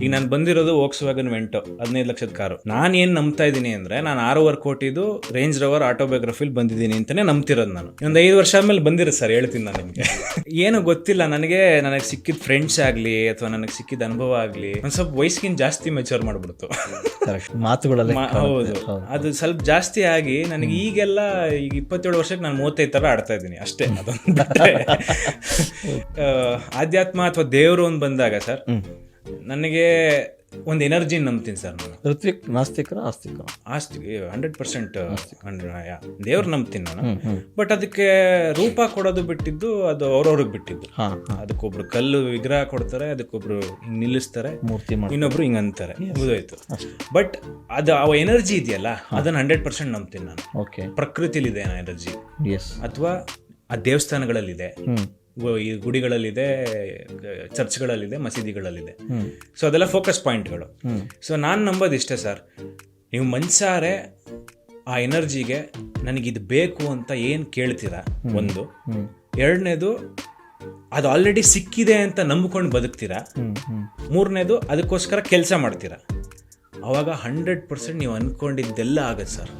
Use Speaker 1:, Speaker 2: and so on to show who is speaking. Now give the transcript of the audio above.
Speaker 1: ಈಗ ನಾನು ಬಂದಿರೋದು ವೋಕ್ಸ್ವ್ಯಾಗನ್ ವೆಂಟೋ 15 ಲಕ್ಷದ ಕಾರು. ನಾನು ಏನು ನಂಬ್ತಾ ಇದ್ದೀನಿ ಅಂದ್ರೆ, ನಾನು 6.5 ಕೋಟಿದು ರೇಂಜ್ ರೋವರ್ ಆಟೋಬಯೋಗ್ರಫಿಲ್ ಬಂದಿದ್ದೀನಿ ಅಂತಾನೆ ನಂಬ್ತಿರೋದು ನಾನು. ಒಂದು 5 ವರ್ಷ ಆದ್ಮೇಲೆ ಬಂದಿರೋ ಸರ್, ಹೇಳ್ತೀನಿ ನಾನು ನಿಮಗೆ. ಏನು ಗೊತ್ತಿಲ್ಲ ನನಗೆ ಸಿಕ್ಕಿದ ಫ್ರೆಂಡ್ಸ್ ಆಗಲಿ ಅಥವಾ ನನಗೆ ಸಿಕ್ಕಿದ ಅನುಭವ ಆಗಲಿ ಒಂದು ಸ್ವಲ್ಪ ವಯಸ್ಸಿಗಿಂತ ಜಾಸ್ತಿ ಮೆಚೂರ್ ಮಾಡ್ಬಿಡ್ತು.
Speaker 2: ಮಾತುಗಳಲ್ಲಿ
Speaker 1: ಹೌದು, ಅದು ಸ್ವಲ್ಪ ಜಾಸ್ತಿ ಆಗಿ ನನಗೆ ಈಗೆಲ್ಲ ಈಗ 27 ವರ್ಷಕ್ಕೆ ನಾನು 35 ಥರ ಆಡ್ತಾ ಇದ್ದೀನಿ ಅಷ್ಟೇ. ಅದೊಂದು ಆಧ್ಯಾತ್ಮ ಅಥವಾ ದೇವರು ಒಂದು ಬಂದಾಗ ಸರ್, ನನಗೆ ಒಂದು ಎನರ್ಜಿ ನಂಬ್ತೀನಿ ಸರ್ ನಾನು.
Speaker 2: ಋತ್ವಿಕ್ ನಾಸ್ತಿಕರ ಆಸ್ತಿಕರ?
Speaker 1: ಆಸ್ತಿ 100% ದೇವ್ರು ನಂಬ್ತೀನಿ ನಾನು. ಬಟ್ ಅದಕ್ಕೆ ರೂಪ ಕೊಡೋದು ಬಿಟ್ಟಿದ್ದು ಅದು ಅವ್ರವ್ರಿಗೆ ಬಿಟ್ಟಿದ್ದು. ಅದಕ್ಕೊಬ್ರು ಕಲ್ಲು ವಿಗ್ರಹ ಕೊಡ್ತಾರೆ, ಅದಕ್ಕೊಬ್ರು ಹಿಂಗ್ ನಿಲ್ಲಿಸ್ತಾರೆ,
Speaker 2: ಮೂರ್ತಿ
Speaker 1: ಇನ್ನೊಬ್ರು ಹಿಂಗ್ ಅಂತಾರೆ, ಮುಗಿದೋಯ್ತು. ಬಟ್ ಅದು ಆ ಎನರ್ಜಿ ಇದೆಯಲ್ಲ, ಅದನ್ನ 100% ನಂಬ್ತೀನಿ ನಾನು.
Speaker 2: ಓಕೆ,
Speaker 1: ಪ್ರಕೃತಿಲಿದೆ ಆ ಎನರ್ಜಿ,
Speaker 2: ಎಸ್.
Speaker 1: ಅಥವಾ ಆ ದೇವಸ್ಥಾನಗಳಲ್ಲಿದೆ, ಈ ಗುಡಿಗಳಲ್ಲಿದೆ, ಚರ್ಚ್ಗಳಲ್ಲಿದೆ, ಮಸೀದಿಗಳಲ್ಲಿದೆ. ಸೊ ಅದೆಲ್ಲ ಫೋಕಸ್ ಪಾಯಿಂಟ್ಗಳು. ಸೊ ನಾನು ನಂಬೋದು ಇಷ್ಟೇ ಸರ್, ನೀವು ಮನ್ಸಾರೆ ಆ ಎನರ್ಜಿಗೆ ನನಗಿದು ಬೇಕು ಅಂತ ಏನು ಕೇಳ್ತೀರಾ, ಒಂದು. ಎರಡನೇದು, ಅದು ಆಲ್ರೆಡಿ ಸಿಕ್ಕಿದೆ ಅಂತ ನಂಬ್ಕೊಂಡು ಬದುಕ್ತೀರಾ. ಮೂರನೇದು, ಅದಕ್ಕೋಸ್ಕರ ಕೆಲಸ ಮಾಡ್ತೀರಾ. ಆವಾಗ 100% ನೀವು ಅಂದ್ಕೊಂಡಿದ್ದೆಲ್ಲ ಆಗತ್ತೆ ಸರ್.